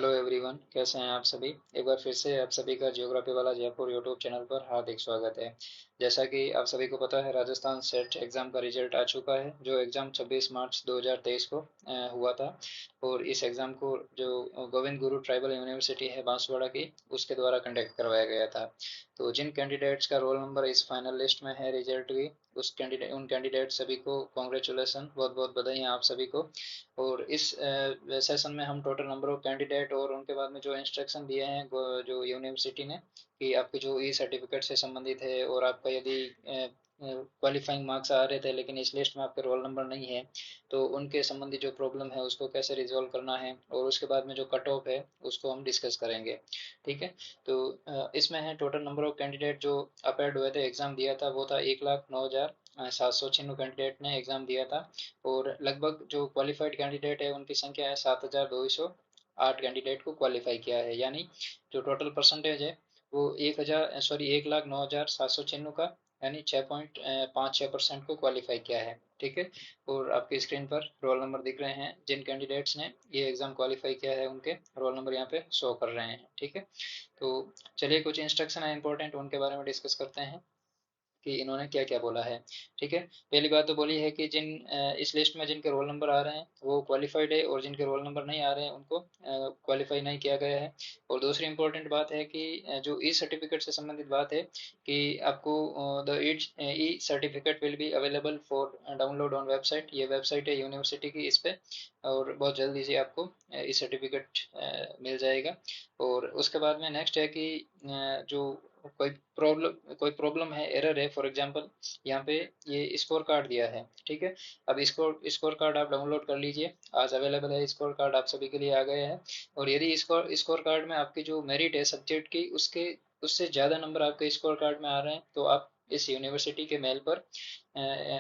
Hello everyone, कैसे हैं आप सभी। एक बार फिर से आप सभी का जियोग्राफी वाला जयपुर यूट्यूब चैनल पर हार्दिक स्वागत है। जैसा कि आप सभी को पता है, राजस्थान सेट एग्ज़ाम का रिजल्ट आ चुका है, जो एग्ज़ाम 26 मार्च 2023 को हुआ था। और इस एग्ज़ाम को जो गोविंद गुरु ट्राइबल यूनिवर्सिटी है बांसवाड़ा की, उसके द्वारा कंडक्ट करवाया गया था। तो जिन कैंडिडेट्स का रोल नंबर इस फाइनल लिस्ट में है रिजल्ट की, उन कैंडिडेट सभी को कॉन्ग्रेचुलेसन, बहुत बहुत बधाई आप सभी को। और इस सेशन में हम टोटल नंबर ऑफ कैंडिडेट और उनके बाद में जो इंस्ट्रक्शन दिए हैं जो यूनिवर्सिटी ने, कि आपके जो ई सर्टिफिकेट से संबंधित है, और आपका यदि क्वालिफाइंग मार्क्स आ रहे थे लेकिन इस लिस्ट में आपके रोल नंबर नहीं है, तो उनके संबंधी जो प्रॉब्लम है उसको कैसे रिजॉल्व करना है, और उसके बाद में जो कट ऑफ है उसको हम डिस्कस करेंगे। ठीक है। तो इसमें है टोटल नंबर ऑफ कैंडिडेट जो अपेयर्ड हुए थे, एग्ज़ाम दिया था, वो था 1,09,796 कैंडिडेट ने एग्ज़ाम दिया था। और लगभग जो क्वालिफाइड कैंडिडेट है उनकी संख्या है 7,208 कैंडिडेट को क्वालिफाई किया है, यानी जो टोटल परसेंटेज है वो 1,09,796 का, यानी 6.56% को क्वालिफाई किया है। ठीक है। और आपकी स्क्रीन पर रोल नंबर दिख रहे हैं, जिन कैंडिडेट्स ने ये एग्ज़ाम क्वालिफाई किया है उनके रोल नंबर यहाँ पे शो कर रहे हैं। ठीक है। तो चलिए, कुछ इंस्ट्रक्शन है इंपॉर्टेंट, उनके बारे में डिस्कस करते हैं कि इन्होंने क्या क्या बोला है। ठीक है। पहली बात तो बोली है कि इस लिस्ट में जिनके रोल नंबर आ रहे हैं वो क्वालिफाइड है, और जिनके रोल नंबर नहीं आ रहे हैं उनको क्वालिफाई नहीं किया गया है। और दूसरी इंपॉर्टेंट बात है कि जो ई सर्टिफिकेट से संबंधित बात है, कि आपको the E certificate will be available for download on website. ये वेबसाइट है यूनिवर्सिटी की, इस पे और बहुत जल्दी से आपको ई सर्टिफिकेट मिल जाएगा। और उसके बाद में नेक्स्ट है कि जो कोई प्रॉब्लम है, एरर है, फॉर एग्जांपल यहाँ पे ये स्कोर कार्ड दिया है। ठीक है। अब स्कोर कार्ड आप डाउनलोड कर लीजिए, आज अवेलेबल है स्कोर कार्ड, आप सभी के लिए आ गया है। और यदि स्कोर कार्ड में आपकी जो मेरिट है सब्जेक्ट की, उसके उससे ज़्यादा नंबर आपके स्कोर कार्ड में आ रहे हैं, तो आप इस यूनिवर्सिटी के मेल पर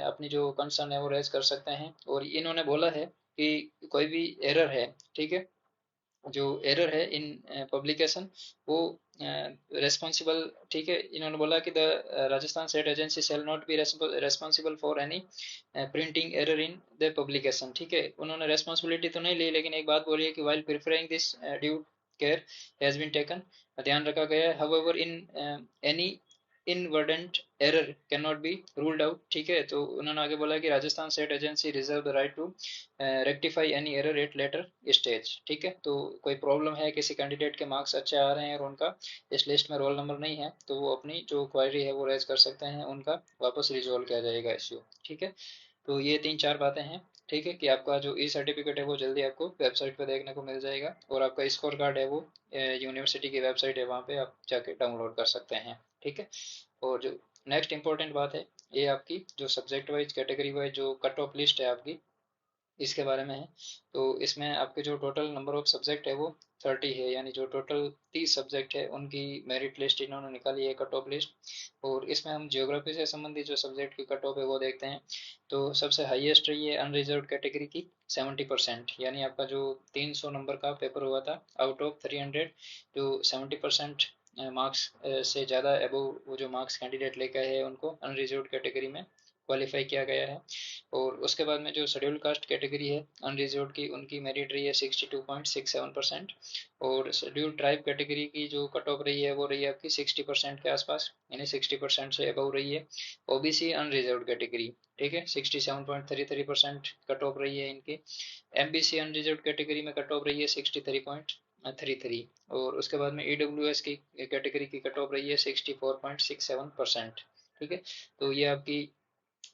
अपनी जो कंसर्न है वो रेज कर सकते हैं। और इन्होंने बोला है कि कोई भी एरर है, ठीक है, जो एरर है इन पब्लिकेशन, वो रेस्पॉन्सिबल, ठीक है, इन्होंने बोला कि the Rajasthan state agency shall not be responsible for any printing error in the publication. ठीक है, उन्होंने रेस्पॉन्सिबिलिटी तो नहीं ली, लेकिन एक बात बोली है कि while preparing this due care has been taken, ध्यान रखा गया है। However in any inadvertent error can not be ruled out. ठीक है। तो उन्होंने आगे बोला कि Rajasthan state agency reserve the right to rectify any error at later stage. ठीक है। तो कोई प्रॉब्लम है, किसी कैंडिडेट के मार्क्स अच्छे आ रहे हैं और उनका इस लिस्ट में रोल नंबर नहीं है, तो वो अपनी जो क्वायरी है वो रेज कर सकते हैं, उनका वापस रिजोल्व किया जाएगा इश्यू। ठीक है। तो ये तीन चार बातें हैं। ठीक है, कि आपका जो ई सर्टिफिकेट है वो जल्दी आपको वेबसाइट पर देखने को मिल जाएगा, और आपका स्कोर कार्ड है वो यूनिवर्सिटी की वेबसाइट है, वहाँ पे आप जाके डाउनलोड कर सकते हैं। ठीक है। और जो नेक्स्ट इंपॉर्टेंट बात है, ये आपकी जो सब्जेक्ट वाइज कैटेगरी वाइज जो कट ऑफ लिस्ट है आपकी, इसके बारे में है। तो इसमें आपके जो टोटल नंबर ऑफ सब्जेक्ट है वो 30 है, यानी जो टोटल 30 सब्जेक्ट है उनकी मेरिट लिस्ट इन्होंने निकाली है, कट ऑफ लिस्ट। और इसमें हम ज्योग्राफी से संबंधित जो सब्जेक्ट की कट ऑफ है वो देखते हैं। तो सबसे हाईएस्ट रही है अनरिजर्व कैटेगरी की 70%, यानी आपका जो 300 नंबर का पेपर हुआ था आउट ऑफ 300, जो 70% मार्क्स से ज़्यादा एबव वो जो मार्क्स कैंडिडेट लेके आए हैं उनको अनरिजर्व कैटेगरी में क्वालिफाई किया गया है। और उसके बाद में जो शेड्यूल कास्ट कैटेगरी है अनरिजर्व्ड की, उनकी मेरिट रही है 62.67%। और शेड्यूल ट्राइब कैटेगरी की जो कट ऑफ रही है वो रही है आपकी 60% के आसपास, यानी 60% से अबव रही है। ओबीसी अनरिजर्व्ड कैटेगरी, ठीक है, 67.33% कट ऑफ रही है इनकी। एमबीसी अनरिजर्व्ड कैटेगरी में कट ऑफ रही है 63.33। और उसके बाद में ईडब्ल्यूएस की कैटेगरी की कट ऑफ रही है 64.67%। ठीक है। तो ये आपकी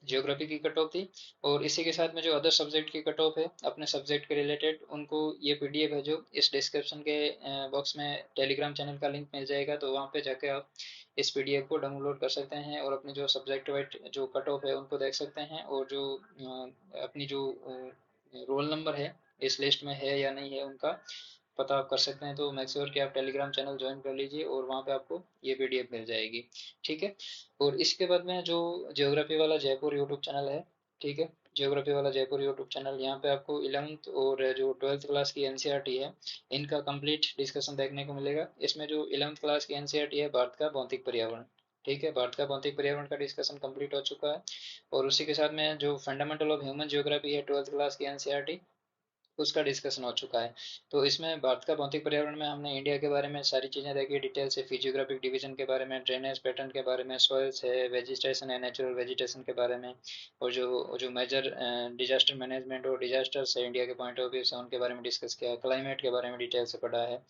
जियोग्राफी की कट ऑफ थी। और इसी के साथ में जो अदर सब्जेक्ट की कट ऑफ है अपने सब्जेक्ट के रिलेटेड, उनको ये पीडीएफ है जो इस डिस्क्रिप्शन के बॉक्स में टेलीग्राम चैनल का लिंक मिल जाएगा, तो वहाँ पे जाके आप इस पीडीएफ को डाउनलोड कर सकते हैं और अपनी जो सब्जेक्ट वाइज जो कट ऑफ है उनको देख सकते हैं। और जो अपनी जो रोल नंबर है इस लिस्ट में है या नहीं है उनका पता आप कर सकते हैं। तो मेक श्योर कि आप टेलीग्राम चैनल ज्वाइन कर लीजिए और वहाँ पे आपको ये पीडीएफ मिल जाएगी। ठीक है। और इसके बाद में जो ज्योग्राफी वाला जयपुर यूट्यूब चैनल है, ठीक है, ज्योग्राफी वाला जयपुर यूट्यूब चैनल, यहाँ पे आपको 11th और जो 12th क्लास की एनसीईआरटी है इनका कंप्लीट डिस्कशन देखने को मिलेगा। इसमें जो 11th क्लास की एनसीईआरटी है भारत का भौतिक पर्यावरण, ठीक है, भारत का भौतिक पर्यावरण का डिस्कशन कंप्लीट हो चुका है। और उसी के साथ में जो फंडामेंटल ऑफ ह्यूमन ज्योग्राफी है 12th क्लास की एनसीईआरटी, उसका डिस्कशन हो चुका है। तो इसमें भारत का भौतिक पर्यावरण में हमने इंडिया के बारे में सारी चीज़ें देखी डिटेल से, फिजियोग्राफिक डिवीजन के बारे में, ड्रेनेज पैटर्न के बारे में, सॉइल्स है, वेजिटेशन है, नेचुरल वेजिटेशन के बारे में, और जो जो मेजर डिजास्टर मैनेजमेंट और डिजास्टर्स है इंडिया के पॉइंट ऑफ व्यू से उनके बारे में डिस्कस किया, क्लाइमेट के बारे में डिटेल से पढ़ा है।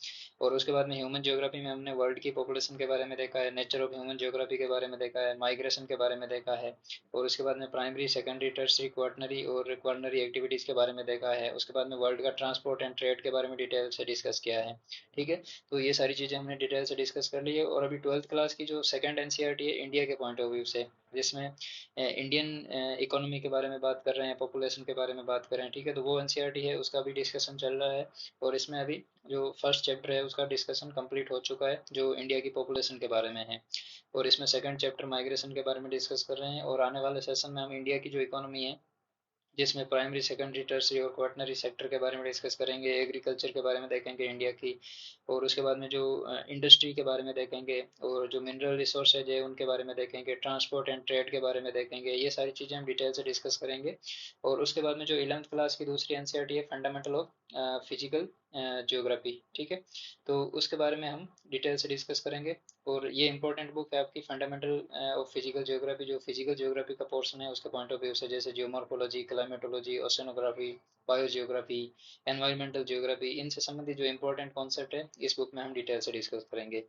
और उसके बाद में ह्यूमन ज्योग्राफी में हमने वर्ल्ड की पॉपुलेशन के बारे में देखा है, नेचर ऑफ ह्यूमन ज्योग्राफी के बारे में देखा है, माइग्रेशन के बारे में देखा है, और उसके बाद में प्राइमरी सेकेंडरी टर्सरी क्वार्टनरी और क्वार्टनरी एक्टिविटीज़ के बारे में देखा है। उसके बाद में वर्ल्ड का ट्रांसपोर्ट एंड ट्रेड के बारे में डिटेल से डिस्कस किया है। ठीक है, तो ये सारी चीज़ें हमने डिटेल से डिस्कस कर ली है। और अभी 12th क्लास की जो सेकंड एनसीईआरटी है इंडिया के पॉइंट ऑफ व्यू से, जिसमें इंडियन इकोनॉमी के बारे में बात कर रहे हैं, पॉपुलेशन के बारे में बात कर रहे हैं, ठीक है, तो वो एनसीईआरटी है उसका भी डिस्कशन चल रहा है। और इसमें अभी जो फर्स्ट चैप्टर है उसका डिस्कशन कंप्लीट हो चुका है जो इंडिया की पॉपुलेशन के बारे में है। और इसमें सेकंड चैप्टर माइग्रेशन के बारे में डिस्कस कर रहे हैं। और आने वाले सेशन में हम इंडिया की जो इकोनॉमी है, जिसमें प्राइमरी सेकेंडरी टर्सरी और क्वार्टनरी सेक्टर के बारे में डिस्कस करेंगे, एग्रीकल्चर के बारे में देखेंगे इंडिया की, और उसके बाद में जो इंडस्ट्री के बारे में देखेंगे, और जो मिनरल रिसोर्सेज है उनके बारे में देखेंगे, ट्रांसपोर्ट एंड ट्रेड के बारे में देखेंगे। ये सारी चीज़ें हम डिटेल से डिस्कस करेंगे। और उसके बाद में जो 11th क्लास की दूसरी एनसीईआरटी है फंडामेंटल ऑफ फिजिकल ज्योग्राफी, ठीक है, तो उसके बारे में हम डिटेल से डिस्कस करेंगे। और ये इंपॉर्टेंट बुक है आपकी फंडामेंटल ऑफ फिजिकल ज्योग्राफी, जो फिजिकल ज्योग्राफी का पोर्शन है उसके पॉइंट ऑफ व्यू से, जैसे geomorphology, climatology, oceanography, biogeography, environmental geography, इनसे संबंधित जो इंपॉर्टेंट कॉन्सेप्ट है इस बुक में हम डिटेल से डिस्कस करेंगे।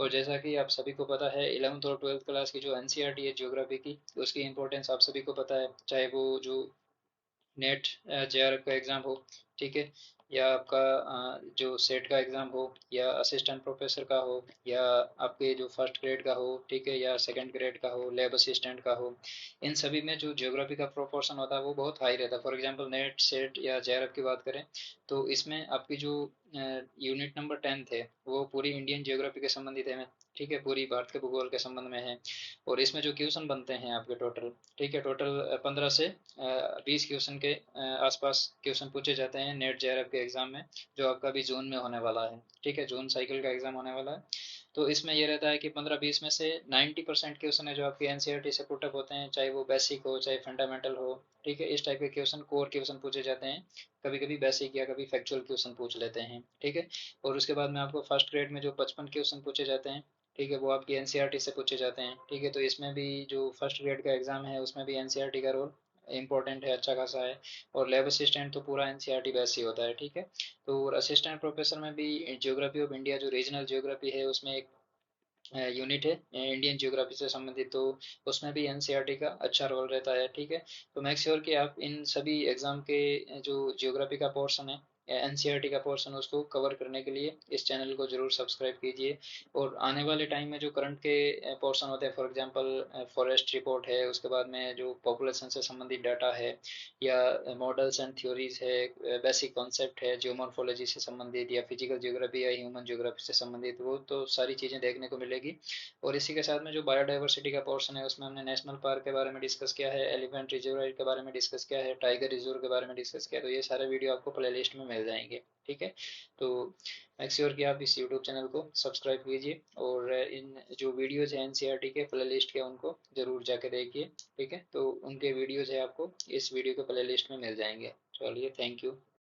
और जैसा कि आप सभी को पता है 11th और 12th क्लास की जो एनसीईआरटी है ज्योग्राफी की, उसकी इंपॉर्टेंस आप सभी को पता है, चाहे वो जो नेट जेआरएफ का एग्ज़ाम हो, ठीक है, या आपका जो सेट का एग्ज़ाम हो, या असिस्टेंट प्रोफेसर का हो, या आपके जो फर्स्ट ग्रेड का हो, ठीक है, या सेकंड ग्रेड का हो, लैब असिस्टेंट का हो, इन सभी में जो ज्योग्राफी का प्रोपोर्शन होता है वो बहुत हाई रहता है। फॉर एग्जांपल नेट सेट या जेआरएफ की बात करें तो इसमें आपकी जो यूनिट नंबर 10 थे वो पूरी इंडियन ज्योग्राफी के संबंधित है, ठीक है, पूरी भारत के भूगोल के संबंध में है। और इसमें जो क्वेश्चन बनते हैं आपके टोटल, ठीक है, टोटल 15 से 20 क्वेश्चन के आसपास क्वेश्चन पूछे जाते हैं नेट जेआरएफ के एग्जाम में, जो आपका अभी जून में होने वाला है, ठीक है, जून साइकिल का एग्जाम होने वाला है। तो इसमें ये रहता है कि 15-20 में से 90% क्वेश्चन है जो आपके एनसीईआरटी से पुटअप होते हैं, चाहे वो बेसिक हो चाहे फंडामेंटल हो, ठीक है, इस टाइप के क्वेश्चन कोर क्वेश्चन पूछे जाते हैं। कभी कभी बेसिक या कभी फैक्चुअल क्वेश्चन पूछ लेते हैं, ठीक है। और उसके बाद में आपको फर्स्ट ग्रेड में जो 55 क्वेश्चन पूछे जाते हैं, ठीक है, वो आपकी एनसीईआरटी से पूछे जाते हैं, ठीक है। तो इसमें भी जो फर्स्ट ग्रेड का एग्जाम है उसमें भी एनसीईआरटी का रोल इंपॉर्टेंट है, अच्छा खासा है। और लैब असिस्टेंट तो पूरा एनसीईआरटी बेस ही होता है, ठीक है। तो असिस्टेंट प्रोफेसर में भी ज्योग्राफी ऑफ इंडिया जो रीजनल ज्योग्राफी है उसमें एक यूनिट है इंडियन ज्योग्राफी से संबंधित, तो उसमें भी एनसीईआरटी का अच्छा रोल रहता है, ठीक है। तो मेक श्योर कि आप इन सभी एग्जाम के जो ज्योग्राफी का पोर्शन है, एनसीईआरटी का पोर्शन, उसको कवर करने के लिए इस चैनल को जरूर सब्सक्राइब कीजिए। और आने वाले टाइम में जो करंट के पोर्शन होते हैं, फॉर एग्जांपल फॉरेस्ट रिपोर्ट है, उसके बाद में जो पॉपुलेशन से संबंधित डाटा है, या मॉडल्स एंड थ्योरीज है, बेसिक कॉन्सेप्ट है जियोमॉर्फोलॉजी से संबंधित, या फिजिकल ज्योग्राफी या ह्यूमन ज्योग्राफी से संबंधित, वो तो सारी चीज़ें देखने को मिलेगी। और इसी के साथ में जो बायोडाइवर्सिटी का पोर्शन है उसमें हमने नेशनल पार्क के बारे में डिस्कस किया है, एलिफेंट रिजर्व के बारे में डिस्कस किया है, टाइगर रिजर्व के बारे में डिस्कस किया है। तो ये सारे वीडियो आपको प्ले लिस्ट में मिल जाएंगे, ठीक है। तो मेक श्योर कि आप इस यूट्यूब चैनल को सब्सक्राइब कीजिए, और इन जो वीडियोज़ हैं एनसीईआरटी के प्ले लिस्ट के उनको ज़रूर जाके देखिए, ठीक है। तो उनके वीडियोज़ है आपको इस वीडियो के प्ले लिस्ट में मिल जाएंगे। चलिए, थैंक यू।